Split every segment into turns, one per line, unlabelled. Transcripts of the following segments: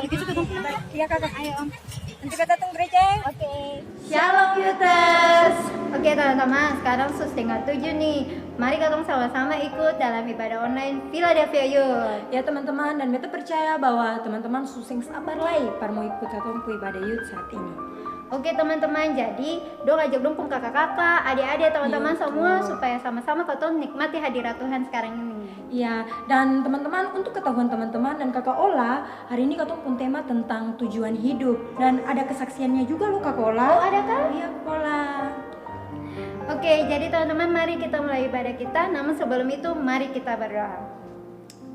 gitu ketemu. Iya kakak. Ayo om. Nanti kita datang gereja. Oke.
Shalom Youters. Oke teman-teman, sekarang sus tinggal 7 nih. Mari kita sama-sama ikut dalam ibadah online Philadelphia Youth.
Ya teman-teman, dan beta percaya bahwa teman-teman susing sabar lai par mau ikut atau ibadah youth saat ini.
Oke teman-teman, jadi dong ajak dong pun kakak-kakak, adik-adik, teman-teman semua supaya sama-sama kita nikmati hadirat Tuhan sekarang ini.
Iya, dan teman-teman untuk ketahuan teman-teman dan kakak Ola, hari ini kita pun tema tentang tujuan hidup dan ada kesaksiannya juga loh kakak Ola.
Oh ada kan?
Iya kakak Ola.
Oke, jadi teman-teman mari kita mulai ibadah kita. Namun sebelum itu mari kita berdoa.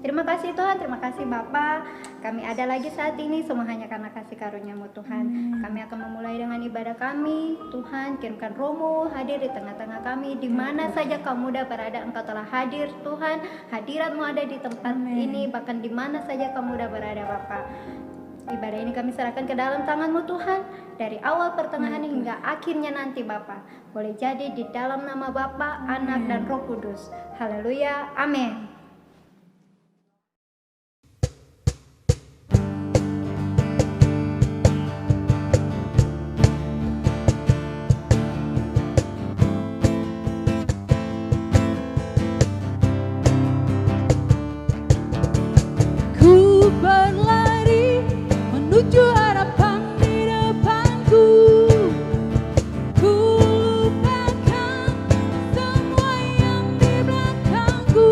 Terima kasih Tuhan, terima kasih Bapa. Kami ada lagi saat ini semua hanya karena kasih karunia-Mu Tuhan. Kami akan memulai dengan ibadah kami. Tuhan, kirimkan Roh-Mu hadir di tengah-tengah kami. Di mana saja kamu muda berada, Engkau telah hadir Tuhan. Hadirat-Mu ada di tempat ini, bahkan di mana saja kamu muda berada Bapa. Ibadah ini kami serahkan ke dalam tangan-Mu Tuhan. Dari awal pertengahan hingga akhirnya nanti Bapa. Boleh jadi di dalam nama Bapa, Anak dan Roh Kudus. Haleluya, amin.
Ku berlari menuju harapan di depanku. Ku lupakan semua yang di belakangku.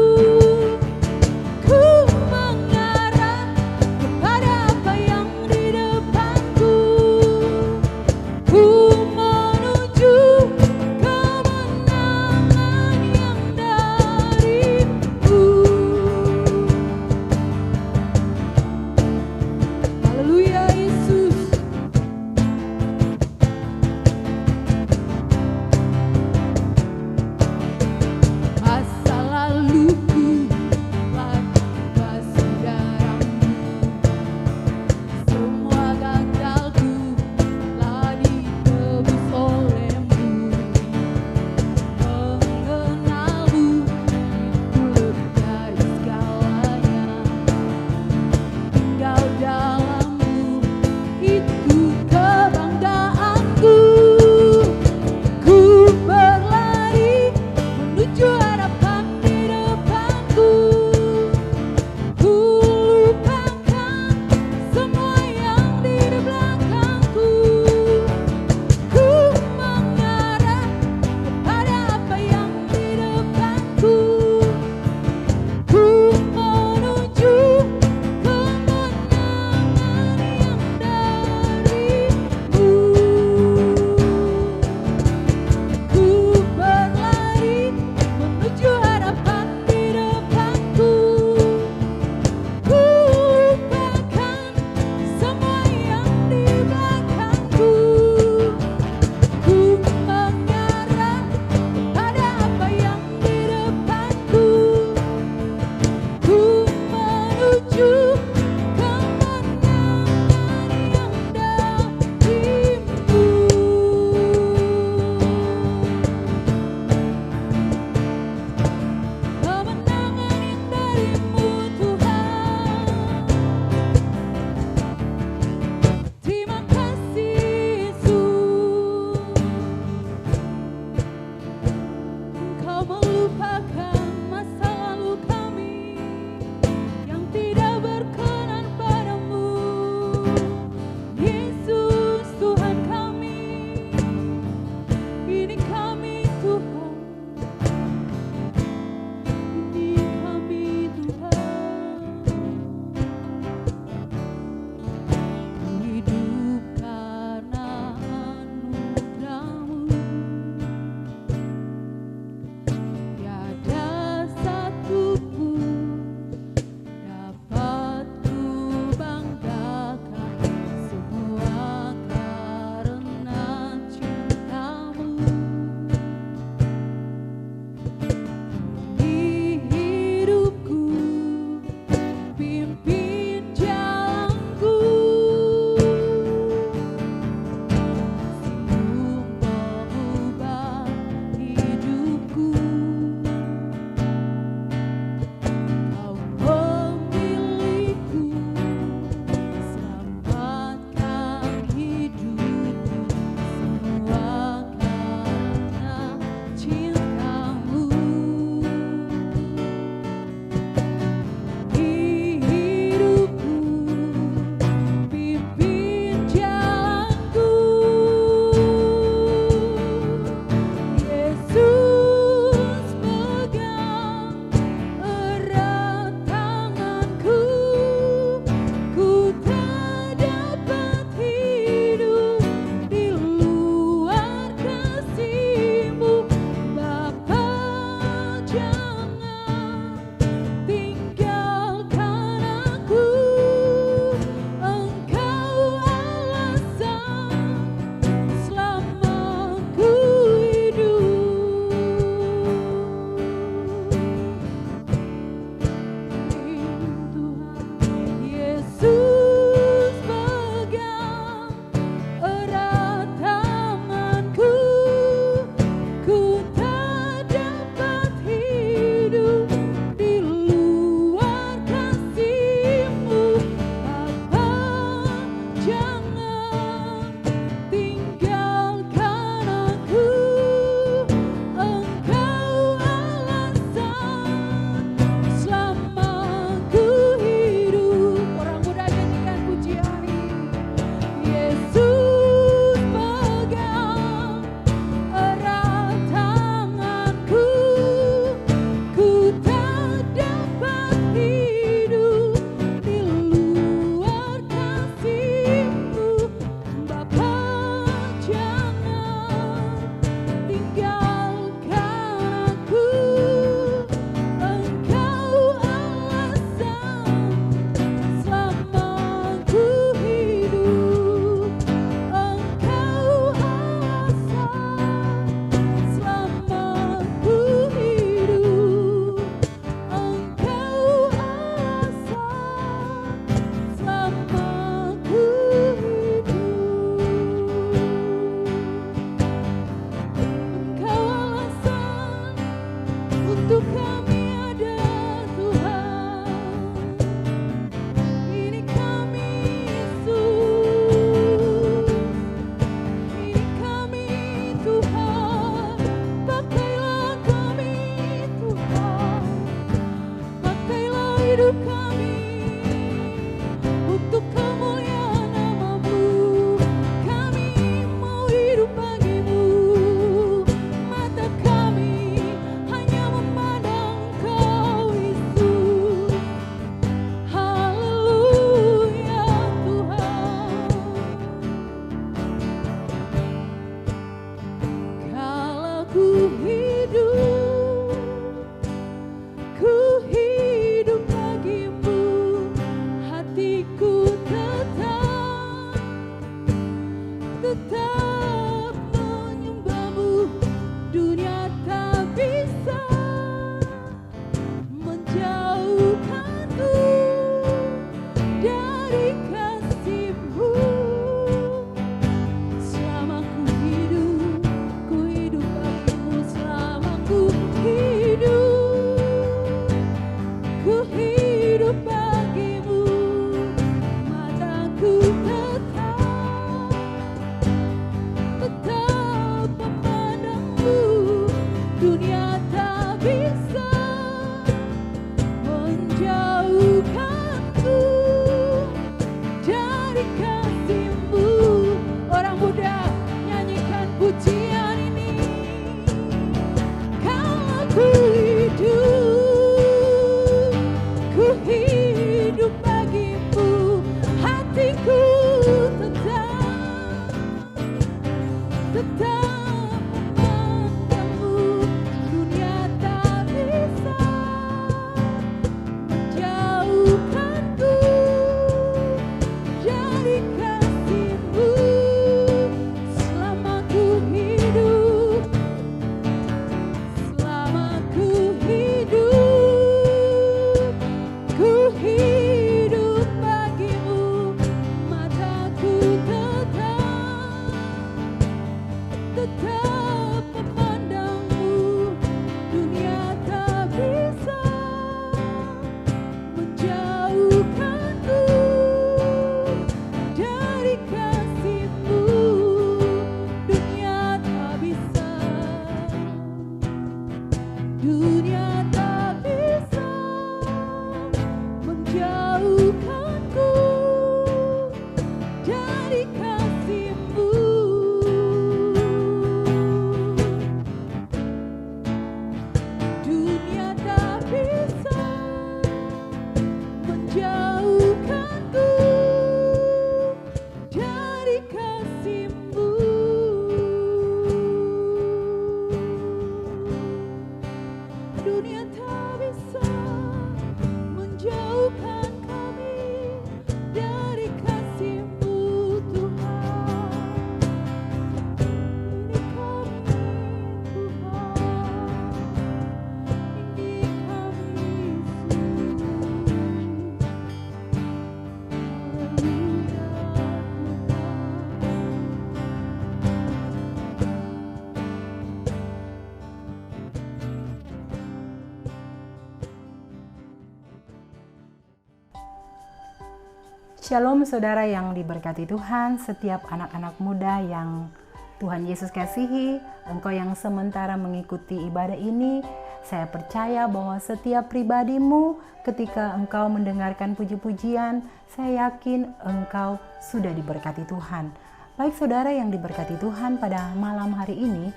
Shalom saudara yang diberkati Tuhan, setiap anak-anak muda yang Tuhan Yesus kasihi, engkau yang sementara mengikuti ibadah ini, saya percaya bahwa setiap pribadimu ketika engkau mendengarkan puji-pujian, saya yakin engkau sudah diberkati Tuhan. Baik saudara yang diberkati Tuhan, pada malam hari ini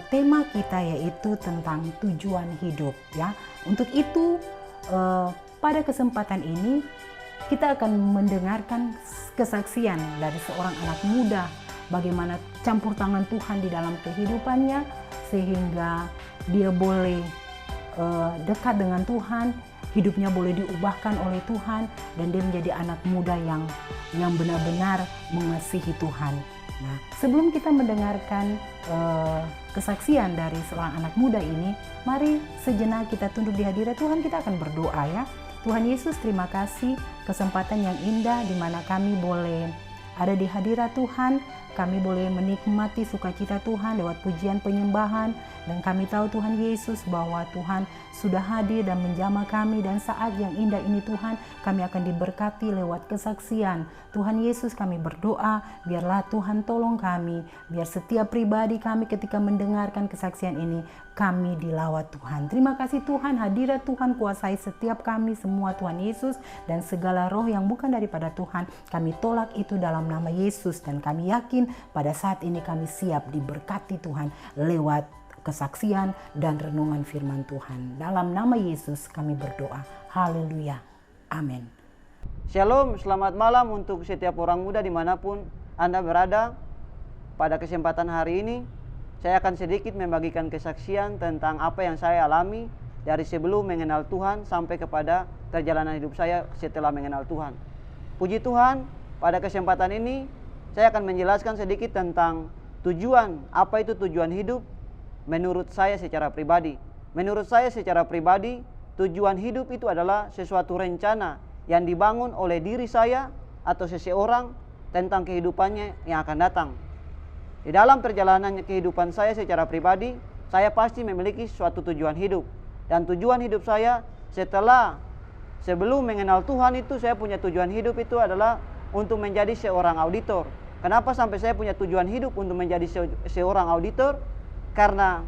tema kita yaitu tentang tujuan hidup ya. Untuk itu pada kesempatan ini kita akan mendengarkan kesaksian dari seorang anak muda, bagaimana campur tangan Tuhan di dalam kehidupannya sehingga dia boleh dekat dengan Tuhan, hidupnya boleh diubahkan oleh Tuhan, dan dia menjadi anak muda yang benar-benar mengasihi Tuhan. Nah, sebelum kita mendengarkan kesaksian dari seorang anak muda ini, mari sejenak kita tunduk di hadirat Tuhan, kita akan berdoa ya. Tuhan Yesus, terima kasih kesempatan yang indah di mana kami boleh ada di hadirat Tuhan. Kami boleh menikmati sukacita Tuhan lewat pujian penyembahan, dan kami tahu Tuhan Yesus bahwa Tuhan sudah hadir dan menjamah kami, dan saat yang indah ini Tuhan kami akan diberkati lewat kesaksian. Tuhan Yesus, kami berdoa biarlah Tuhan tolong kami, biar setiap pribadi kami ketika mendengarkan kesaksian ini kami dilawat Tuhan. Terima kasih Tuhan, hadirat Tuhan kuasai setiap kami semua Tuhan Yesus, dan segala roh yang bukan daripada Tuhan kami tolak itu dalam nama Yesus, dan kami yakin pada saat ini kami siap diberkati Tuhan lewat kesaksian dan renungan firman Tuhan. Dalam nama Yesus kami berdoa. Haleluya. Amin.
Shalom, selamat malam untuk setiap orang muda dimanapun Anda berada. Pada kesempatan hari ini saya akan sedikit membagikan kesaksian tentang apa yang saya alami dari sebelum mengenal Tuhan sampai kepada perjalanan hidup saya setelah mengenal Tuhan. Puji Tuhan, pada kesempatan ini saya akan menjelaskan sedikit tentang tujuan, apa itu tujuan hidup menurut saya secara pribadi. Menurut saya secara pribadi, tujuan hidup itu adalah sesuatu rencana yang dibangun oleh diri saya atau seseorang tentang kehidupannya yang akan datang. Di dalam perjalanan kehidupan saya secara pribadi, saya pasti memiliki suatu tujuan hidup. Dan tujuan hidup saya sebelum mengenal Tuhan itu, saya punya tujuan hidup itu adalah untuk menjadi seorang auditor. Kenapa sampai saya punya tujuan hidup untuk menjadi seorang auditor? Karena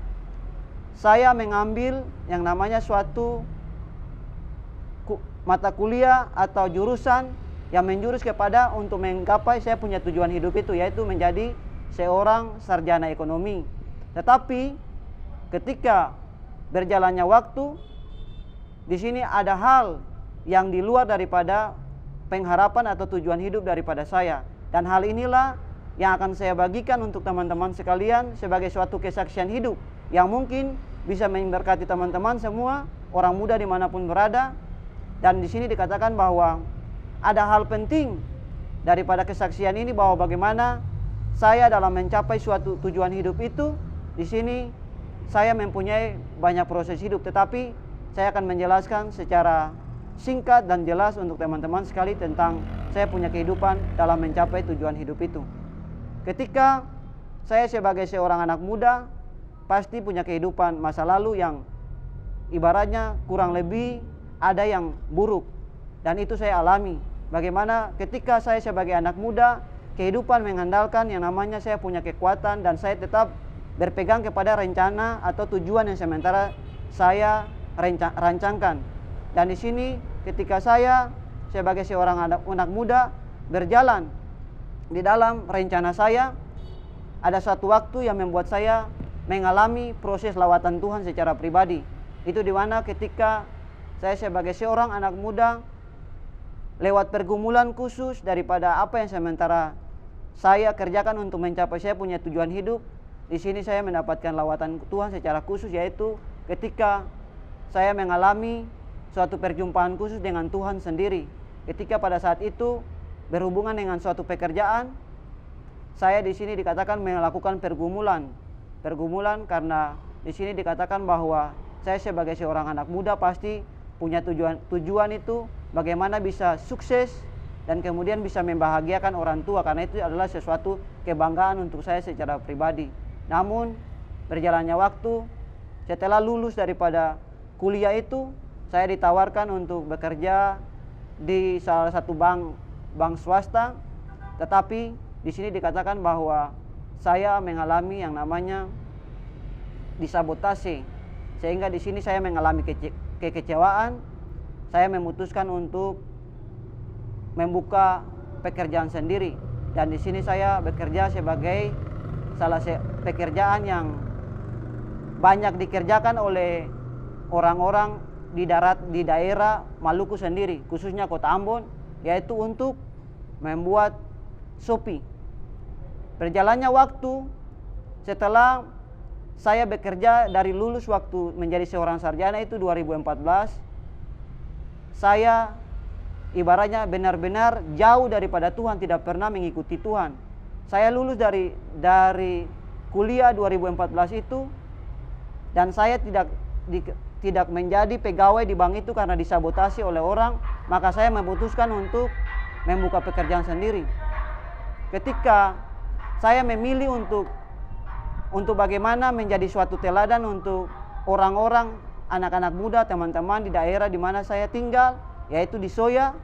saya mengambil yang namanya suatu mata kuliah atau jurusan yang menjurus kepada untuk menggapai saya punya tujuan hidup itu, yaitu menjadi seorang sarjana ekonomi. Tetapi ketika berjalannya waktu, di sini ada hal yang di luar daripada pengharapan atau tujuan hidup daripada saya. Dan hal inilah yang akan saya bagikan untuk teman-teman sekalian sebagai suatu kesaksian hidup yang mungkin bisa memberkati teman-teman semua, orang muda dimanapun berada. Dan di sini dikatakan bahwa ada hal penting daripada kesaksian ini, bahwa bagaimana saya dalam mencapai suatu tujuan hidup itu. Di sini saya mempunyai banyak proses hidup, tetapi saya akan menjelaskan secara singkat dan jelas untuk teman-teman sekali tentang saya punya kehidupan dalam mencapai tujuan hidup itu. Ketika saya sebagai seorang anak muda pasti punya kehidupan masa lalu yang ibaratnya kurang lebih ada yang buruk, dan itu saya alami. Bagaimana ketika saya sebagai anak muda, kehidupan mengandalkan yang namanya saya punya kekuatan, dan saya tetap berpegang kepada rencana atau tujuan yang sementara saya rancangkan. Dan di sini ketika saya sebagai seorang anak muda berjalan di dalam rencana saya, ada suatu waktu yang membuat saya mengalami proses lawatan Tuhan secara pribadi. Itu di mana ketika saya sebagai seorang anak muda lewat pergumulan khusus daripada apa yang sementara saya kerjakan untuk mencapai saya punya tujuan hidup. Di sini saya mendapatkan lawatan Tuhan secara khusus, yaitu ketika saya mengalami suatu perjumpaan khusus dengan Tuhan sendiri. Ketika pada saat itu berhubungan dengan suatu pekerjaan, saya di sini dikatakan melakukan pergumulan karena di sini dikatakan bahwa saya sebagai seorang anak muda pasti punya tujuan itu bagaimana bisa sukses dan kemudian bisa membahagiakan orang tua, karena itu adalah sesuatu kebanggaan untuk saya secara pribadi. Namun berjalannya waktu, setelah lulus daripada kuliah itu, saya ditawarkan untuk bekerja di salah satu bank bank swasta, tetapi di sini dikatakan bahwa saya mengalami yang namanya disabotase, sehingga di sini saya mengalami kekecewaan. Saya memutuskan untuk membuka pekerjaan sendiri, dan di sini saya bekerja sebagai pekerjaan yang banyak dikerjakan oleh orang-orang di daerah Maluku sendiri, khususnya Kota Ambon, yaitu untuk membuat Shopee. Berjalannya waktu, setelah saya bekerja dari lulus waktu menjadi seorang sarjana itu 2014, saya ibaratnya benar-benar jauh daripada Tuhan, tidak pernah mengikuti Tuhan. Saya lulus dari kuliah 2014 itu, dan saya tidak menjadi pegawai di bank itu karena disabotasi oleh orang. Maka saya memutuskan untuk membuka pekerjaan sendiri. Ketika saya memilih untuk bagaimana menjadi suatu teladan untuk orang-orang, anak-anak muda, teman-teman di daerah di mana saya tinggal, yaitu di Soya,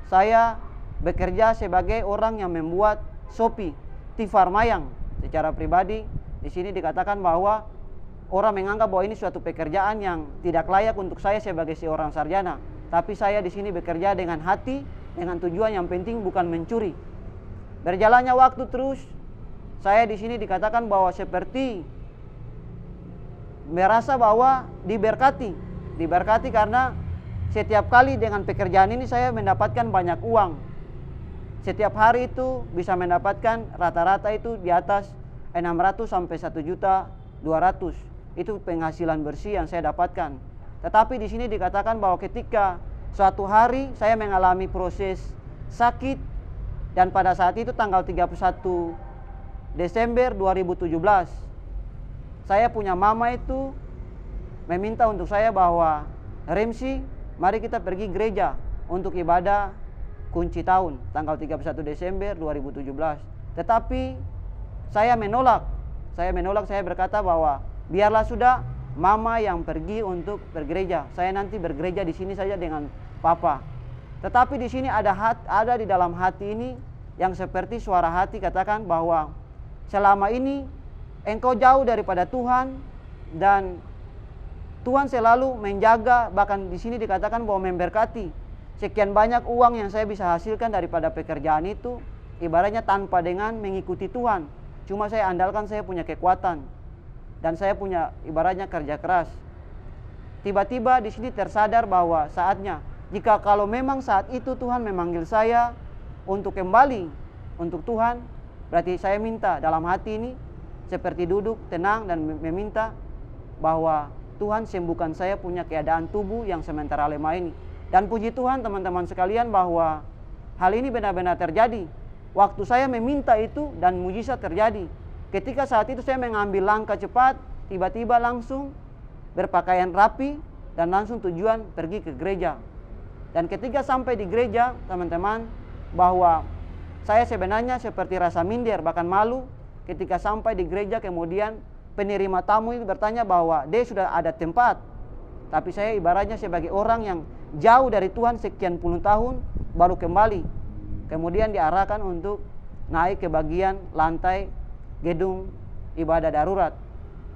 saya bekerja sebagai orang yang membuat Shopee Tifar Mayang. Secara pribadi, di sini dikatakan bahwa orang menganggap bahwa ini suatu pekerjaan yang tidak layak untuk saya sebagai seorang sarjana. Tapi saya di sini bekerja dengan hati, dengan tujuan yang penting bukan mencuri. Berjalannya waktu terus, saya di sini dikatakan bahwa seperti merasa bahwa diberkati karena setiap kali dengan pekerjaan ini saya mendapatkan banyak uang. Setiap hari itu bisa mendapatkan rata-rata itu di atas 600 sampai 1.200.000. Itu penghasilan bersih yang saya dapatkan. Tetapi di sini dikatakan bahwa ketika suatu hari saya mengalami proses sakit, dan pada saat itu tanggal 31 Desember 2017, saya punya mama itu meminta untuk saya bahwa, Remsi, mari kita pergi gereja untuk ibadah kunci tahun tanggal 31 Desember 2017. Tetapi saya menolak, saya berkata bahwa biarlah sudah mama yang pergi untuk bergereja, saya nanti bergereja di sini saja dengan papa. Tetapi di sini ada di dalam hati ini yang seperti suara hati katakan bahwa selama ini engkau jauh daripada Tuhan, dan Tuhan selalu menjaga, bahkan di sini dikatakan bahwa memberkati. Sekian banyak uang yang saya bisa hasilkan daripada pekerjaan itu, ibaratnya tanpa dengan mengikuti Tuhan. Cuma saya andalkan saya punya kekuatan, dan saya punya ibaratnya kerja keras. Tiba-tiba di sini tersadar bahwa saatnya, jika kalau memang saat itu Tuhan memanggil saya untuk kembali untuk Tuhan, berarti saya minta dalam hati ini seperti duduk tenang dan meminta bahwa Tuhan sembuhkan saya punya keadaan tubuh yang sementara lemah ini. Dan puji Tuhan teman-teman sekalian bahwa hal ini benar-benar terjadi. Waktu saya meminta itu dan mujizat terjadi. Ketika saat itu saya mengambil langkah cepat, tiba-tiba langsung berpakaian rapi dan langsung tujuan pergi ke gereja. Dan ketika sampai di gereja teman-teman, bahwa saya sebenarnya seperti rasa minder, bahkan malu ketika sampai di gereja. Kemudian penerima tamu itu bertanya bahwa dia sudah ada tempat, tapi saya ibaratnya sebagai orang yang jauh dari Tuhan sekian puluh tahun baru kembali. Kemudian diarahkan untuk naik ke bagian lantai gedung ibadah darurat.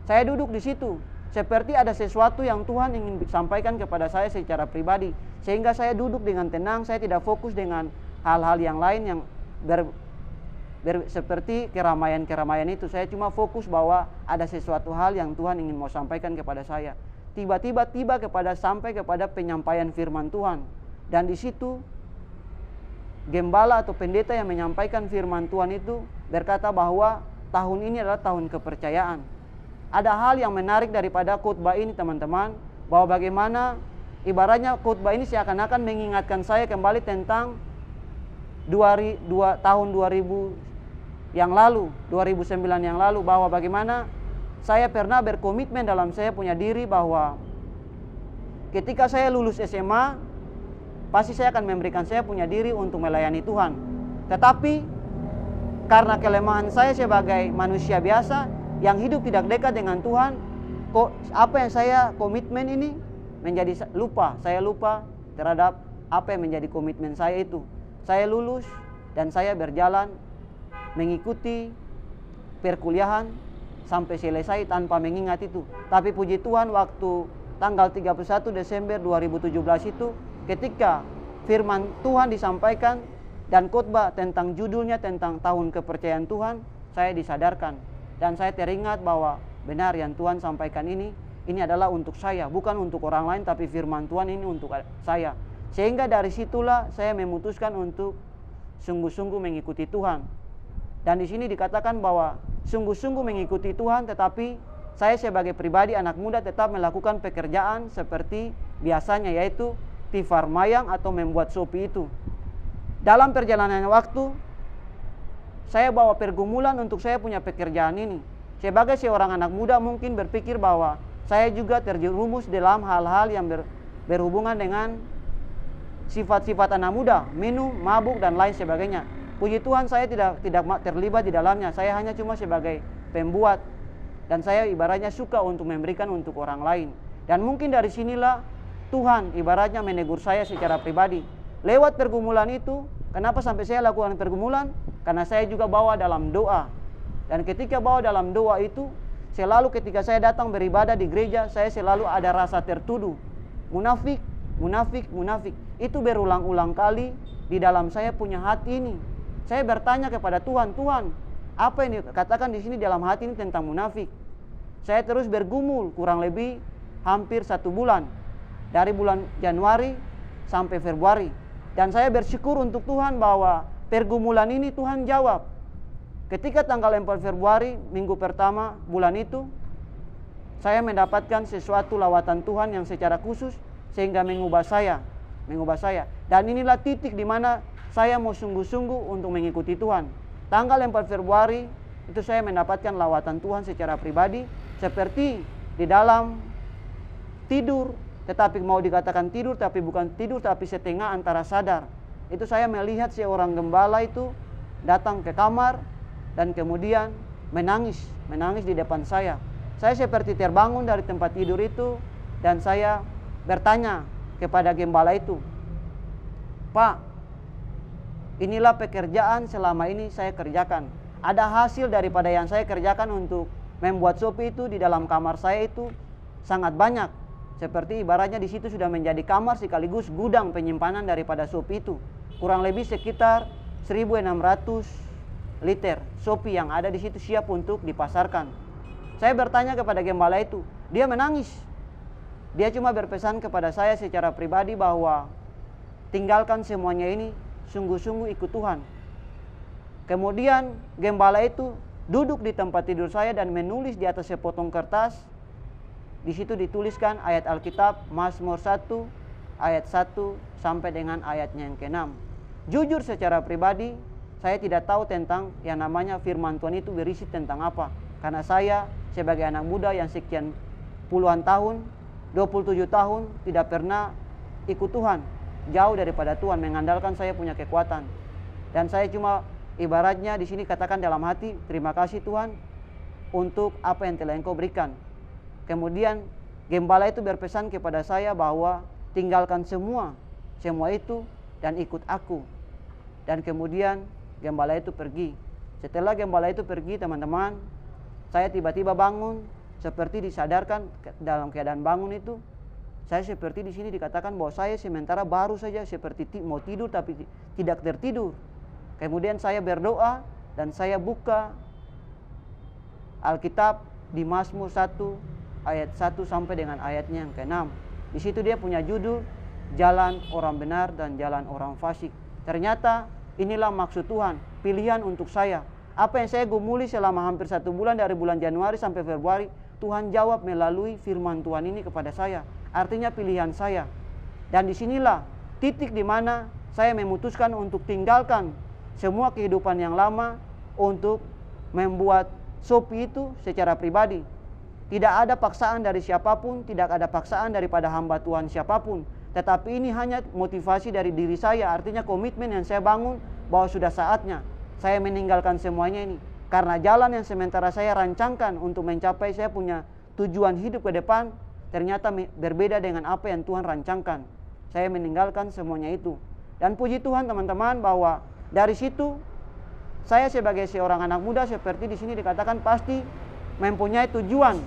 Saya duduk di situ, seperti ada sesuatu yang Tuhan ingin sampaikan kepada saya secara pribadi, sehingga saya duduk dengan tenang. Saya tidak fokus dengan hal-hal yang lain yang seperti keramaian-keramaian itu. Saya cuma fokus bahwa ada sesuatu hal yang Tuhan ingin mau sampaikan kepada saya. Tiba-tiba sampai kepada penyampaian firman Tuhan. Dan di situ gembala atau pendeta yang menyampaikan firman Tuhan itu berkata bahwa tahun ini adalah tahun kepercayaan. Ada hal yang menarik daripada khotbah ini teman-teman, bahwa bagaimana ibaratnya khotbah ini seakan-akan mengingatkan saya kembali tentang tahun 2000 yang lalu, 2009 yang lalu, bahwa bagaimana saya pernah berkomitmen dalam saya punya diri bahwa ketika saya lulus SMA, pasti saya akan memberikan saya punya diri untuk melayani Tuhan. Tetapi karena kelemahan saya sebagai manusia biasa yang hidup tidak dekat dengan Tuhan, kok apa yang saya komitmen ini menjadi lupa. Saya lupa terhadap apa yang menjadi komitmen saya itu. saya lulus dan saya berjalan mengikuti perkuliahan sampai selesai tanpa mengingat itu. Tapi puji Tuhan, waktu tanggal 31 Desember 2017 itu, ketika firman Tuhan disampaikan dan khotbah tentang judulnya tentang tahun kepercayaan Tuhan, saya disadarkan dan saya teringat bahwa benar yang Tuhan sampaikan ini adalah untuk saya, bukan untuk orang lain, tapi firman Tuhan ini untuk saya. Sehingga dari situlah saya memutuskan untuk sungguh-sungguh mengikuti Tuhan. Dan di sini dikatakan bahwa sungguh-sungguh mengikuti Tuhan, tetapi saya sebagai pribadi anak muda tetap melakukan pekerjaan seperti biasanya, yaitu tifar mayang atau membuat sopi itu. Dalam perjalanan waktu, saya bawa pergumulan untuk saya punya pekerjaan ini. Sebagai seorang anak muda mungkin berpikir bahwa saya juga terjerumus dalam hal-hal yang berhubungan dengan sifat-sifat anak muda, minum, mabuk, dan lain sebagainya. Puji Tuhan, saya tidak terlibat di dalamnya. Saya hanya cuma sebagai pembuat, dan saya ibaratnya suka untuk memberikan untuk orang lain. Dan mungkin dari sinilah Tuhan ibaratnya menegur saya secara pribadi. Lewat pergumulan itu, kenapa sampai saya lakukan pergumulan? Karena saya juga bawa dalam doa. Dan ketika bawa dalam doa itu, selalu ketika saya datang beribadah di gereja, saya selalu ada rasa tertuduh. Munafik, munafik, munafik. Itu berulang-ulang kali di dalam saya punya hati ini. Saya bertanya kepada Tuhan, Tuhan, apa yang dikatakan di sini dalam hati ini tentang munafik? Saya terus bergumul kurang lebih hampir 1 bulan. Dari bulan Januari sampai Februari. Dan saya bersyukur untuk Tuhan bahwa pergumulan ini Tuhan jawab. Ketika tanggal 4 Februari, minggu pertama bulan itu, saya mendapatkan sesuatu lawatan Tuhan yang secara khusus sehingga mengubah saya. Dan inilah titik di mana saya mau sungguh-sungguh untuk mengikuti Tuhan. Tanggal 4 Februari itu saya mendapatkan lawatan Tuhan secara pribadi, seperti di dalam tidur, tetapi mau dikatakan tidur tapi bukan tidur, tapi setengah antara sadar. Itu saya melihat seorang gembala itu datang ke kamar dan kemudian menangis di depan saya. Saya seperti terbangun dari tempat tidur itu dan saya bertanya kepada gembala itu, Pak, inilah pekerjaan selama ini saya kerjakan. Ada hasil daripada yang saya kerjakan untuk membuat sopi itu di dalam kamar saya itu sangat banyak. Seperti ibaratnya di situ sudah menjadi kamar sekaligus gudang penyimpanan daripada sopi itu. Kurang lebih sekitar 1.600 liter sopi yang ada di situ siap untuk dipasarkan. Saya bertanya kepada gembala itu, dia menangis. Dia cuma berpesan kepada saya secara pribadi bahwa tinggalkan semuanya ini, sungguh-sungguh ikut Tuhan. Kemudian gembala itu duduk di tempat tidur saya dan menulis di atas sepotong kertas. Di situ dituliskan ayat Alkitab Mazmur 1 ayat 1 sampai dengan ayatnya yang ke-6. Jujur secara pribadi, saya tidak tahu tentang yang namanya firman Tuhan itu berisi tentang apa. Karena saya sebagai anak muda yang sekian puluhan tahun, 27 tahun tidak pernah ikut Tuhan, jauh daripada Tuhan, mengandalkan saya punya kekuatan. Dan saya cuma ibaratnya di sini katakan dalam hati, terima kasih Tuhan untuk apa yang telah Engkau berikan. Kemudian gembala itu berpesan kepada saya bahwa tinggalkan semua itu dan ikut aku. Dan kemudian gembala itu pergi. Setelah gembala itu pergi, teman-teman, saya tiba-tiba bangun, seperti disadarkan dalam keadaan bangun itu. Saya seperti di sini dikatakan bahwa saya sementara baru saja seperti mau tidur tapi tidak tertidur. Kemudian saya berdoa dan saya buka Alkitab di Mazmur 1 ayat 1 sampai dengan ayatnya yang ke-6. Di situ dia punya judul Jalan Orang Benar dan Jalan Orang Fasik. Ternyata inilah maksud Tuhan, pilihan untuk saya. Apa yang saya gumuli selama hampir 1 bulan dari bulan Januari sampai Februari, Tuhan jawab melalui firman Tuhan ini kepada saya. Artinya pilihan saya. Dan disinilah titik di mana saya memutuskan untuk tinggalkan semua kehidupan yang lama untuk membuat sopi itu secara pribadi. Tidak ada paksaan dari siapapun, tidak ada paksaan daripada hamba Tuhan siapapun. Tetapi ini hanya motivasi dari diri saya, artinya komitmen yang saya bangun bahwa sudah saatnya saya meninggalkan semuanya ini. Karena jalan yang sementara saya rancangkan untuk mencapai saya punya tujuan hidup ke depan, ternyata berbeda dengan apa yang Tuhan rancangkan. Saya meninggalkan semuanya itu. Dan puji Tuhan teman-teman bahwa dari situ saya sebagai seorang anak muda seperti di sini dikatakan pasti mempunyai tujuan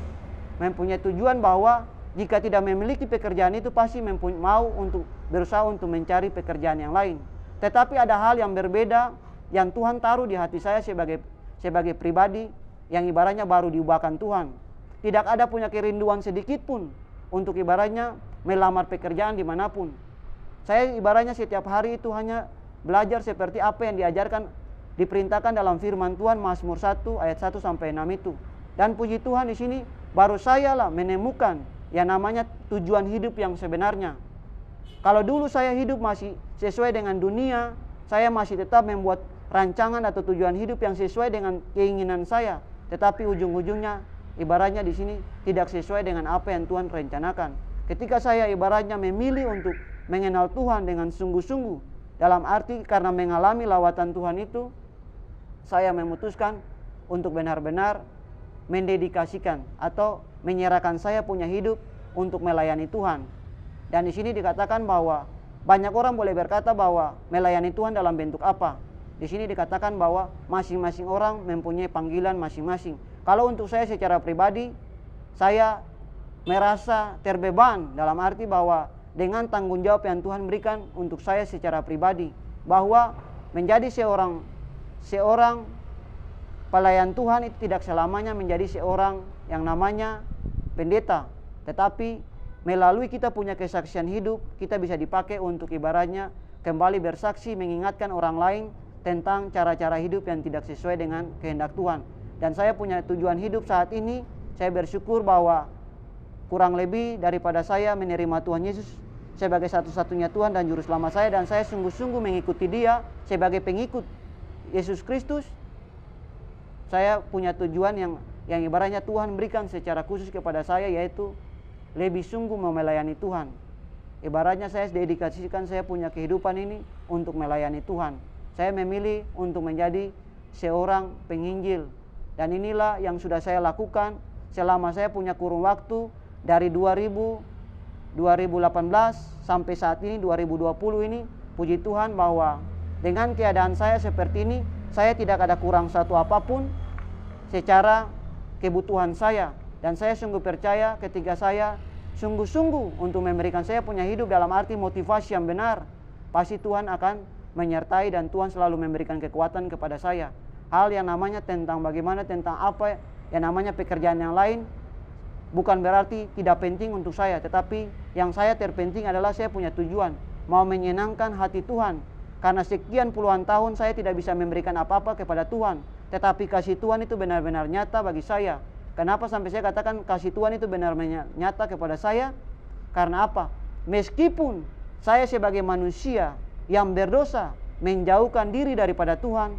bahwa jika tidak memiliki pekerjaan itu pasti mau untuk berusaha untuk mencari pekerjaan yang lain. Tetapi ada hal yang berbeda yang Tuhan taruh di hati saya sebagai pribadi yang ibaratnya baru diubahkan Tuhan. Tidak ada punya kerinduan sedikit pun untuk ibaratnya melamar pekerjaan dimanapun. Saya ibaratnya setiap hari itu hanya belajar seperti apa yang diajarkan, diperintahkan dalam firman Tuhan Mazmur 1 ayat 1 sampai 6 itu. Dan puji Tuhan di sini baru saya lah menemukan yang namanya tujuan hidup yang sebenarnya. Kalau dulu saya hidup masih sesuai dengan dunia, saya masih tetap membuat rancangan atau tujuan hidup yang sesuai dengan keinginan saya, tetapi ujung-ujungnya ibaratnya di sini tidak sesuai dengan apa yang Tuhan rencanakan. Ketika saya ibaratnya memilih untuk mengenal Tuhan dengan sungguh-sungguh, dalam arti karena mengalami lawatan Tuhan itu, saya memutuskan untuk benar-benar mendedikasikan atau menyerahkan saya punya hidup untuk melayani Tuhan. Dan di sini dikatakan bahwa banyak orang boleh berkata bahwa melayani Tuhan dalam bentuk apa. Di sini dikatakan bahwa masing-masing orang mempunyai panggilan masing-masing. Kalau untuk saya secara pribadi, saya merasa terbeban dalam arti bahwa dengan tanggung jawab yang Tuhan berikan untuk saya secara pribadi, bahwa menjadi seorang pelayan Tuhan itu tidak selamanya menjadi seorang yang namanya pendeta, tetapi melalui kita punya kesaksian hidup, kita bisa dipakai untuk ibaratnya kembali bersaksi mengingatkan orang lain tentang cara-cara hidup yang tidak sesuai dengan kehendak Tuhan. Dan saya punya tujuan hidup saat ini, saya bersyukur bahwa kurang lebih daripada saya menerima Tuhan Yesus sebagai satu-satunya Tuhan dan Juru Selamat saya, dan saya sungguh-sungguh mengikuti Dia sebagai pengikut Yesus Kristus. Saya punya tujuan yang ibaratnya Tuhan berikan secara khusus kepada saya, yaitu lebih sungguh mau melayani Tuhan. Ibaratnya saya dedikasikan saya punya kehidupan ini untuk melayani Tuhan. Saya memilih untuk menjadi seorang penginjil. Dan inilah yang sudah saya lakukan selama saya punya kurun waktu dari 2018 sampai saat ini 2020 ini. Puji Tuhan bahwa dengan keadaan saya seperti ini, saya tidak ada kurang satu apapun secara kebutuhan saya. Dan saya sungguh percaya ketika saya sungguh-sungguh untuk memberikan saya punya hidup dalam arti motivasi yang benar, pasti Tuhan akan menyertai dan Tuhan selalu memberikan kekuatan kepada saya. Hal yang namanya tentang apa yang namanya pekerjaan yang lain bukan berarti tidak penting untuk saya, tetapi yang saya terpenting adalah saya punya tujuan, mau menyenangkan hati Tuhan. Karena sekian puluhan tahun saya tidak bisa memberikan apa-apa kepada Tuhan, tetapi kasih Tuhan itu benar-benar nyata bagi saya. Kenapa sampai saya katakan kasih Tuhan itu benar-benar nyata kepada saya? Karena apa? Meskipun saya sebagai manusia yang berdosa menjauhkan diri daripada Tuhan,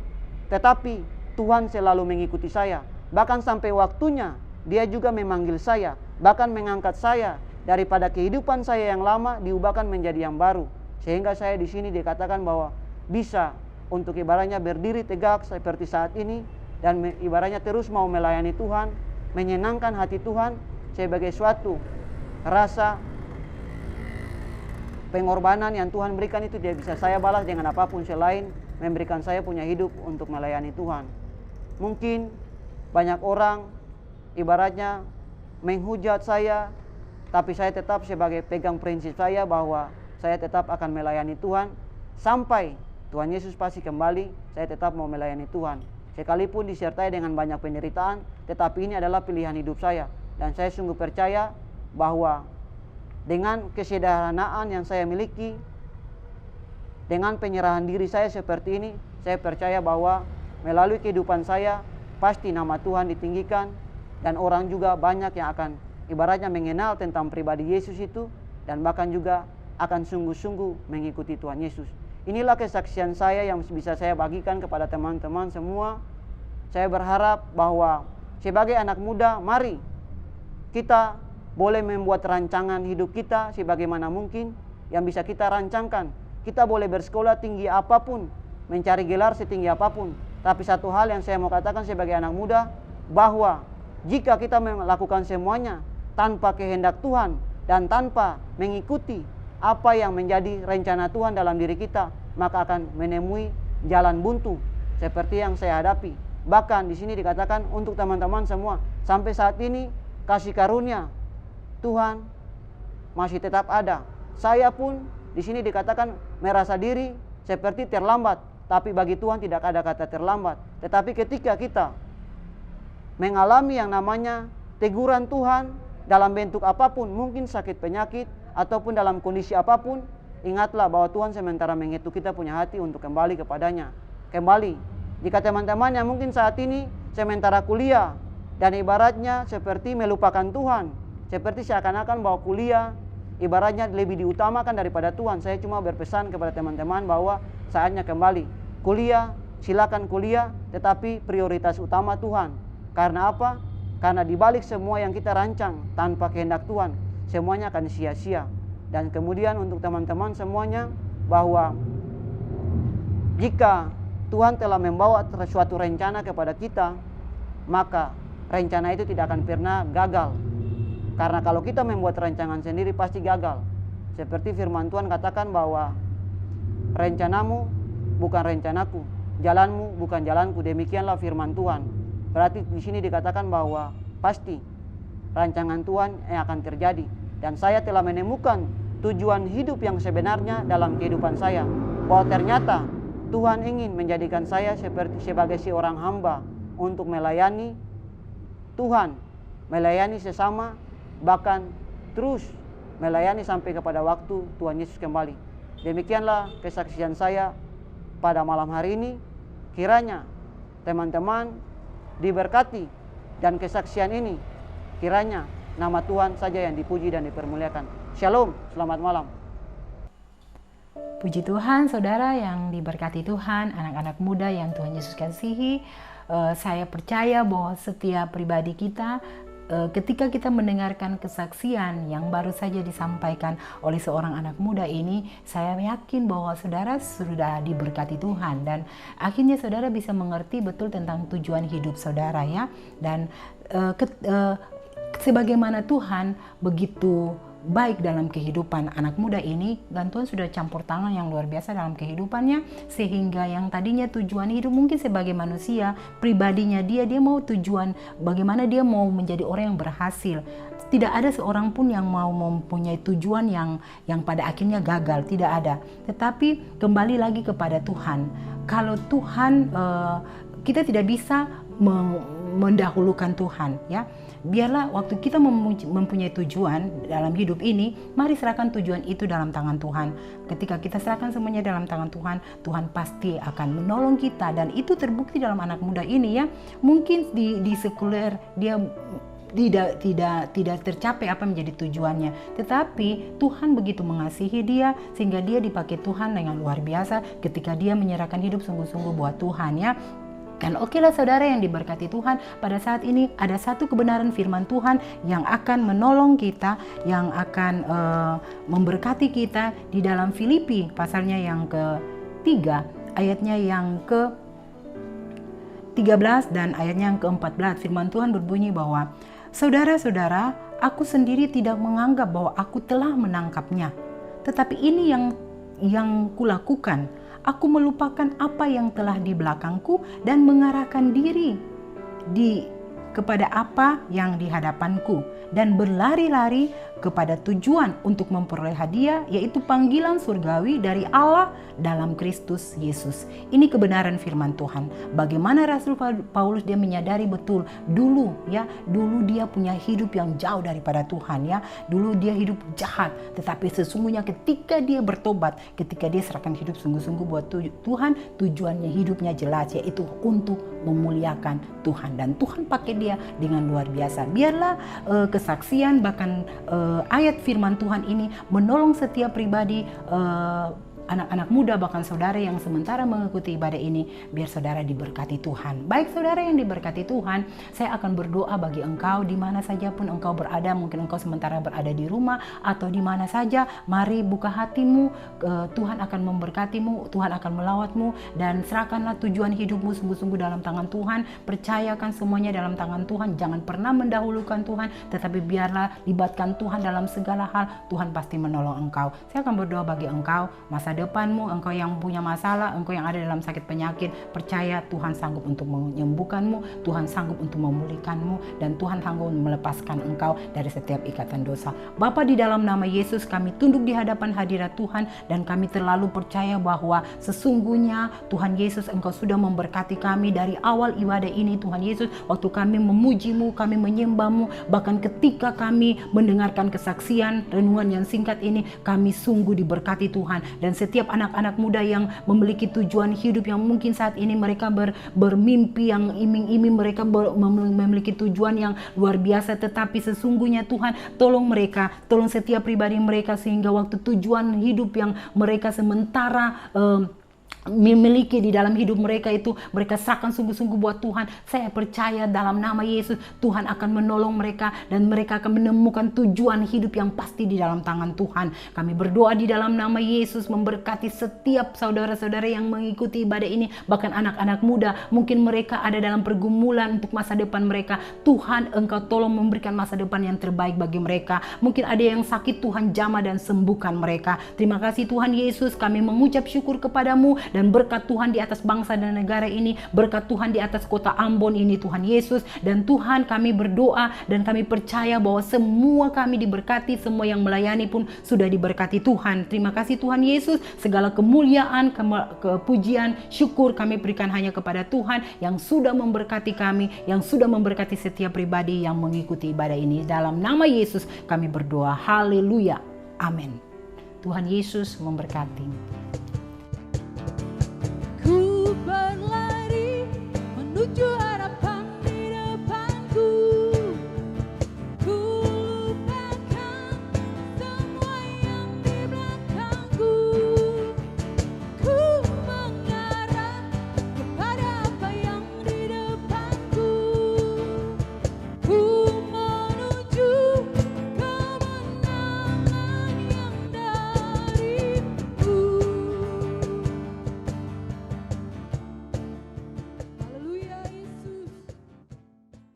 tetapi Tuhan selalu mengikuti saya. Bahkan sampai waktunya Dia juga memanggil saya, bahkan mengangkat saya daripada kehidupan saya yang lama diubahkan menjadi yang baru. Sehingga saya di sini dikatakan bahwa bisa untuk ibaratnya berdiri tegak seperti saat ini dan ibaratnya terus mau melayani Tuhan, menyenangkan hati Tuhan sebagai suatu rasa pengorbanan yang Tuhan berikan itu tidak bisa saya balas dengan apapun selain memberikan saya punya hidup untuk melayani Tuhan. Mungkin banyak orang ibaratnya menghujat saya, tapi saya tetap sebagai pegang prinsip saya bahwa saya tetap akan melayani Tuhan sampai Tuhan Yesus pasti kembali. Saya tetap mau melayani Tuhan sekalipun disertai dengan banyak penderitaan, tetapi ini adalah pilihan hidup saya. Dan saya sungguh percaya bahwa dengan kesederhanaan yang saya miliki, dengan penyerahan diri saya seperti ini, saya percaya bahwa melalui kehidupan saya pasti nama Tuhan ditinggikan dan orang juga banyak yang akan ibaratnya mengenal tentang pribadi Yesus itu dan bahkan juga akan sungguh-sungguh mengikuti Tuhan Yesus. Inilah kesaksian saya yang bisa saya bagikan kepada teman-teman semua. Saya berharap bahwa sebagai anak muda, mari kita boleh membuat rancangan hidup kita sebagaimana mungkin yang bisa kita rancangkan. Kita boleh bersekolah tinggi apapun, mencari gelar setinggi apapun. Tapi satu hal yang saya mau katakan sebagai anak muda, bahwa jika kita melakukan semuanya tanpa kehendak Tuhan dan tanpa mengikuti apa yang menjadi rencana Tuhan dalam diri kita, maka akan menemui jalan buntu seperti yang saya hadapi. Bahkan di sini dikatakan untuk teman-teman semua, sampai saat ini kasih karunia Tuhan masih tetap ada. Saya pun di sini dikatakan merasa diri seperti terlambat, tapi bagi Tuhan tidak ada kata terlambat. Tetapi ketika kita mengalami yang namanya teguran Tuhan dalam bentuk apapun, mungkin sakit penyakit ataupun dalam kondisi apapun, ingatlah bahwa Tuhan sementara mengetuk kita punya hati untuk kembali kepadanya. Kembali. Jika teman-teman yang mungkin saat ini sementara kuliah dan ibaratnya seperti melupakan Tuhan, seperti seakan-akan bahwa kuliah ibaratnya lebih diutamakan daripada Tuhan, saya cuma berpesan kepada teman-teman bahwa saatnya kembali. Kuliah, silakan kuliah, tetapi prioritas utama Tuhan. Karena apa? Karena dibalik semua yang kita rancang tanpa kehendak Tuhan, semuanya akan sia-sia. Dan kemudian untuk teman-teman semuanya, bahwa jika Tuhan telah membawa suatu rencana kepada kita, maka rencana itu tidak akan pernah gagal. Karena kalau kita membuat rancangan sendiri pasti gagal. Seperti firman Tuhan katakan bahwa rencanamu bukan rencanaku, jalanmu bukan jalanku, demikianlah firman Tuhan. Berarti di sini dikatakan bahwa pasti rancangan Tuhan yang akan terjadi. Dan saya telah menemukan tujuan hidup yang sebenarnya dalam kehidupan saya, bahwa ternyata Tuhan ingin menjadikan saya sebagai seorang hamba untuk melayani Tuhan, melayani sesama, bahkan terus melayani sampai kepada waktu Tuhan Yesus kembali. Demikianlah kesaksian saya pada malam hari ini. Kiranya teman-teman diberkati dan kesaksian ini kiranya nama Tuhan saja yang dipuji dan dipermuliakan. Shalom, selamat malam.
Puji Tuhan, saudara yang diberkati Tuhan, anak-anak muda yang Tuhan Yesus kasihi. Saya percaya bahwa setiap pribadi kita, ketika kita mendengarkan kesaksian yang baru saja disampaikan oleh seorang anak muda ini, saya yakin bahwa saudara sudah diberkati Tuhan dan akhirnya saudara bisa mengerti betul tentang tujuan hidup saudara ya. Dan sebagaimana Tuhan begitu baik dalam kehidupan anak muda ini, dan Tuhan sudah campur tangan yang luar biasa dalam kehidupannya, sehingga yang tadinya tujuan hidup mungkin sebagai manusia pribadinya dia mau tujuan bagaimana dia mau menjadi orang yang berhasil. Tidak ada seorang pun yang mau mempunyai tujuan yang pada akhirnya gagal, tidak ada. Tetapi kembali lagi kepada Tuhan. Kalau Tuhan, kita tidak bisa mendahulukan Tuhan ya. Biarlah waktu kita mempunyai tujuan dalam hidup ini, mari serahkan tujuan itu dalam tangan Tuhan. Ketika kita serahkan semuanya dalam tangan Tuhan, Tuhan pasti akan menolong kita. Dan itu terbukti dalam anak muda ini ya. Mungkin di sekuler dia tidak tercapai apa menjadi tujuannya, tetapi Tuhan begitu mengasihi dia sehingga dia dipakai Tuhan dengan luar biasa ketika dia menyerahkan hidup sungguh-sungguh buat Tuhan ya. Dan okelah saudara yang diberkati Tuhan, pada saat ini ada satu kebenaran firman Tuhan yang akan menolong kita, yang akan memberkati kita di dalam Filipi pasalnya yang ke-3, ayatnya yang ke-13 dan ayatnya yang ke-14. Firman Tuhan berbunyi bahwa, saudara-saudara, aku sendiri tidak menganggap bahwa aku telah menangkapnya, tetapi ini yang kulakukan. Aku melupakan apa yang telah di belakangku dan mengarahkan diri kepada apa yang di hadapanku dan berlari-lari kepada tujuan untuk memperoleh hadiah, yaitu panggilan surgawi dari Allah dalam Kristus Yesus. Ini kebenaran firman Tuhan. Bagaimana Rasul Paulus dia menyadari betul dulu dia punya hidup yang jauh daripada Tuhan ya. Dulu dia hidup jahat, tetapi sesungguhnya ketika dia bertobat, ketika dia serahkan hidup sungguh-sungguh buat Tuhan, tujuannya hidupnya jelas, yaitu untuk memuliakan Tuhan, dan Tuhan pakai dia dengan luar biasa. Biarlah kesaksian bahkan ayat firman Tuhan ini menolong setiap pribadi, anak-anak muda bahkan saudara yang sementara mengikuti ibadah ini, biar saudara diberkati Tuhan. Baik saudara yang diberkati Tuhan, saya akan berdoa bagi engkau di mana saja pun engkau berada. Mungkin engkau sementara berada di rumah atau di mana saja, mari buka hatimu, Tuhan akan memberkatimu, Tuhan akan melawatmu, dan serahkanlah tujuan hidupmu sungguh-sungguh dalam tangan Tuhan. Percayakan semuanya dalam tangan Tuhan, jangan pernah mendahulukan Tuhan, tetapi biarlah libatkan Tuhan dalam segala hal. Tuhan pasti menolong engkau. Saya akan berdoa bagi engkau, masa depanmu, engkau yang punya masalah, engkau yang ada dalam sakit penyakit, percaya Tuhan sanggup untuk menyembuhkanmu, Tuhan sanggup untuk memulihkanmu, dan Tuhan sanggup melepaskan engkau dari setiap ikatan dosa. Bapa, di dalam nama Yesus kami tunduk di hadapan hadirat Tuhan, dan kami terlalu percaya bahwa sesungguhnya Tuhan Yesus, engkau sudah memberkati kami dari awal ibadah ini. Tuhan Yesus, waktu kami memuji-Mu, kami menyembah-Mu, bahkan ketika kami mendengarkan kesaksian renungan yang singkat ini, kami sungguh diberkati Tuhan. Dan setiap anak-anak muda yang memiliki tujuan hidup, yang mungkin saat ini mereka bermimpi yang iming-iming, mereka memiliki tujuan yang luar biasa, tetapi sesungguhnya Tuhan, tolong mereka, tolong setiap pribadi mereka, sehingga waktu tujuan hidup yang mereka sementara memiliki di dalam hidup mereka itu, mereka serahkan sungguh-sungguh buat Tuhan. Saya percaya dalam nama Yesus, Tuhan akan menolong mereka, dan mereka akan menemukan tujuan hidup yang pasti di dalam tangan Tuhan. Kami berdoa di dalam nama Yesus, memberkati setiap saudara-saudara yang mengikuti ibadah ini, bahkan anak-anak muda, mungkin mereka ada dalam pergumulan untuk masa depan mereka. Tuhan, engkau tolong memberikan masa depan yang terbaik bagi mereka. Mungkin ada yang sakit, Tuhan jamah dan sembuhkan mereka. Terima kasih Tuhan Yesus, kami mengucap syukur kepadamu, dan berkat Tuhan di atas bangsa dan negara ini, berkat Tuhan di atas kota Ambon ini Tuhan Yesus. Dan Tuhan, kami berdoa dan kami percaya bahwa semua kami diberkati, semua yang melayani pun sudah diberkati Tuhan. Terima kasih Tuhan Yesus, segala kemuliaan, kepujian, syukur kami berikan hanya kepada Tuhan yang sudah memberkati kami, yang sudah memberkati setiap pribadi yang mengikuti ibadah ini. Dalam nama Yesus kami berdoa, haleluya, amin. Tuhan Yesus memberkati.
Ku berlari menuju harapan.